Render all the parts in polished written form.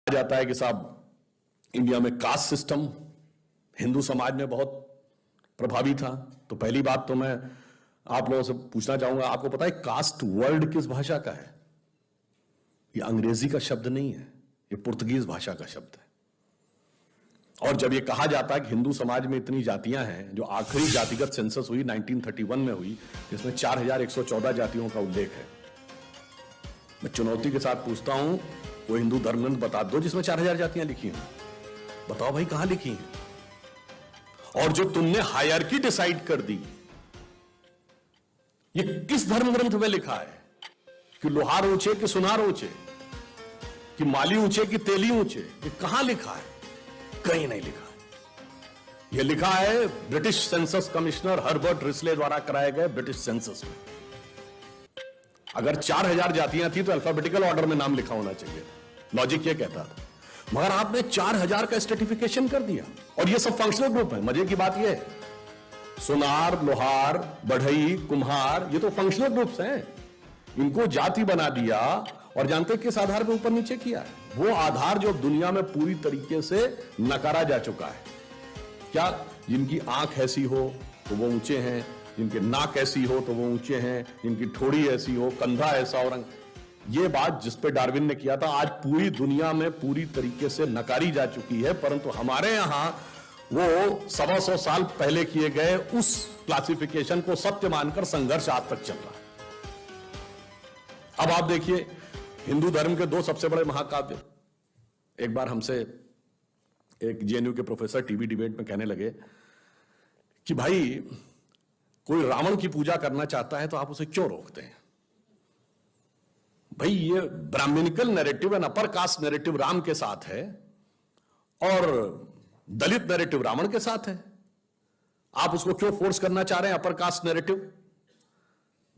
जाता है कि साहब इंडिया में कास्ट सिस्टम हिंदू समाज में बहुत प्रभावी था। तो पहली बात तो मैं आप लोगों से पूछना चाहूंगा, आपको पता है कास्ट वर्ड किस भाषा का है? ये अंग्रेजी का शब्द नहीं है, ये पुर्तगीज भाषा का शब्द है। और जब ये कहा जाता है कि हिंदू समाज में इतनी जातियां हैं, जो आखिरी जातिगत सेंसस हुई 1931 में हुई, जिसमें 4114 जातियों का उल्लेख है, मैं चुनौती के साथ पूछता हूं, कोई हिंदू धर्मग्रंथ बता दो जिसमें 4000 जातियां लिखी हैं। बताओ भाई, कहां लिखी हैं? और जो तुमने हायरार्की डिसाइड कर दी, ये किस धर्म ग्रंथ में लिखा है कि लोहार ऊंचे कि सुनार ऊंचे, कि माली ऊंचे कि तेली ऊंचे? ये कहां लिखा है? कहीं नहीं लिखा है। ये लिखा है British census commissioner Herbert Risley द्वारा कराए गए ब्रिटिश सेंसस में। अगर 4000 जातियां थी तो अल्फाबेटिकल ऑर्डर में नाम लिखा होना चाहिए था, लॉजिक ये कहता था। मगर आपने 4000 का स्ट्रेटिफिकेशन कर दिया, और ये सब फंक्शनल ग्रुप है। मजे की बात ये है, सुनार, लोहार, बढ़ई, कुम्हार, ये तो फंक्शनल ग्रुप्स हैं। इनको जाति बना दिया, और जानते किस आधार पर ऊपर नीचे किया है? वो आधार जो दुनिया में पूरी तरीके से नकारा जा चुका है। क्या? जिनकी आंख ऐसी हो तो वो ऊंचे हैं, जिनके नाक ऐसी हो तो वो ऊंचे हैं, जिनकी ठोड़ी ऐसी हो, कंधा ऐसा हो, रंग। ये बात जिस पे डार्विन ने किया था, आज पूरी दुनिया में पूरी तरीके से नकारी जा चुकी है। परंतु हमारे यहां वो 125 साल पहले किए गए उस क्लासिफिकेशन को सत्य मानकर संघर्ष आज तक चल रहा है। अब आप देखिए, हिंदू धर्म के 2 सबसे बड़े महाकाव्य, एक बार हमसे एक जेएनयू के प्रोफेसर टीवी डिबेट में कहने लगे कि भाई, कोई रावण की पूजा करना चाहता है तो आप उसे क्यों रोकते हैं? भाई, ये brahminical narrative and upper caste narrative Ram के साथ है, और दलित नैरेटिव रावण के साथ है। आप उसको क्यों फोर्स करना चाह रहे हैं, अपर कास्ट नैरेटिव?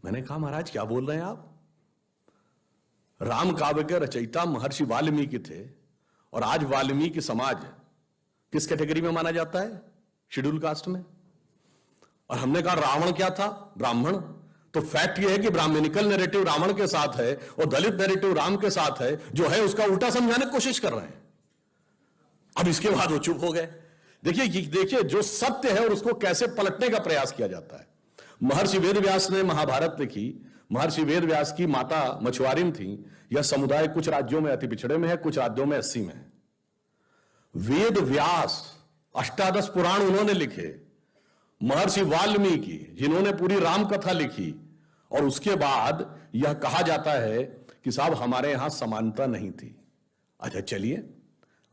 मैंने कहा, महाराज क्या बोल रहे हैं आप? राम काव्य के रचयिता महर्षि वाल्मीकि थे, और आज वाल्मीकि समाज किस कैटेगरी में माना जाता है? शेड्यूल कास्ट में। और हमने कहा रावण क्या था? ब्राह्मण। तो फैक्ट यह है कि ब्राह्मणिकल नैरेटिव रावण के साथ है और दलित नैरेटिव राम के साथ है, जो है उसका उल्टा समझाने की कोशिश कर रहे हैं। अब इसके बाद वो चुप हो गए। देखिए जो सत्य है और उसको कैसे पलटने का प्रयास किया जाता है। महर्षि वेदव्यास ने महाभारत लिखी। महर्षि वेदव्यास की माता मछुआरिन थी। यह समुदाय कुछ राज्यों में अति पिछड़े में है, कुछ राज्यों में 80 में है। वेद व्यास 18 पुराण उन्होंने लिखे। महर्षि वाल्मीकि जिन्होंने पूरी राम कथा लिखी, और उसके बाद यह कहा जाता है कि साहब हमारे यहां समानता नहीं थी। अच्छा चलिए,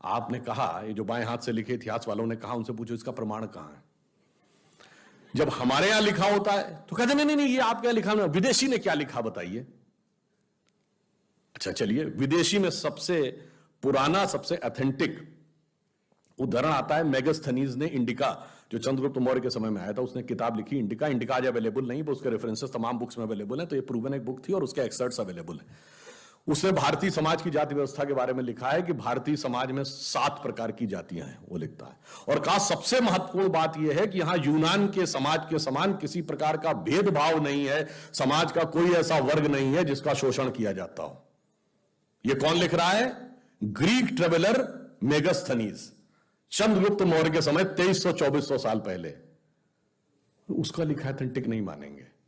आपने कहा, ये जो बाएं हाथ से लिखे इतिहास वालों ने कहा, उनसे पूछो इसका प्रमाण कहां है? जब हमारे यहां लिखा होता है तो कहते नहीं, ये आप क्या लिखा? विदेशी ने क्या लिखा बताइए। अच्छा चलिए, विदेशी में सबसे पुराना, सबसे ऑथेंटिक उदाहरण आता है मेगास्थनीज ने इंडिका, जो चंद्रगुप्त मौर्य के समय में आया था। उसने किताब लिखी इंडिका। इंडिका आज अवेलेबल नहीं, उसके रेफरेंसेस तमाम बुक्स में अवेलेबल है। तो ये प्रूवन एक बुक थी और उसके एक्सर्ट्स अवेलेबल है। उसने भारतीय समाज की जाति व्यवस्था के बारे में लिखा है कि भारतीय समाज में 7 प्रकार की जातियां हैं, वो लिखता है। और कहा सबसे महत्वपूर्ण बात यह है कि यहां यूनान के समाज के समान किसी प्रकार का भेदभाव नहीं है। समाज का कोई ऐसा वर्ग नहीं है जिसका शोषण किया जाता हो। यह कौन लिख रहा है? ग्रीक ट्रेवलर मेगास्थनीज, चंद्रगुप्त मौर्य के समय 2300-2400 साल पहले। उसका लिखा ऑथेंटिक नहीं मानेंगे।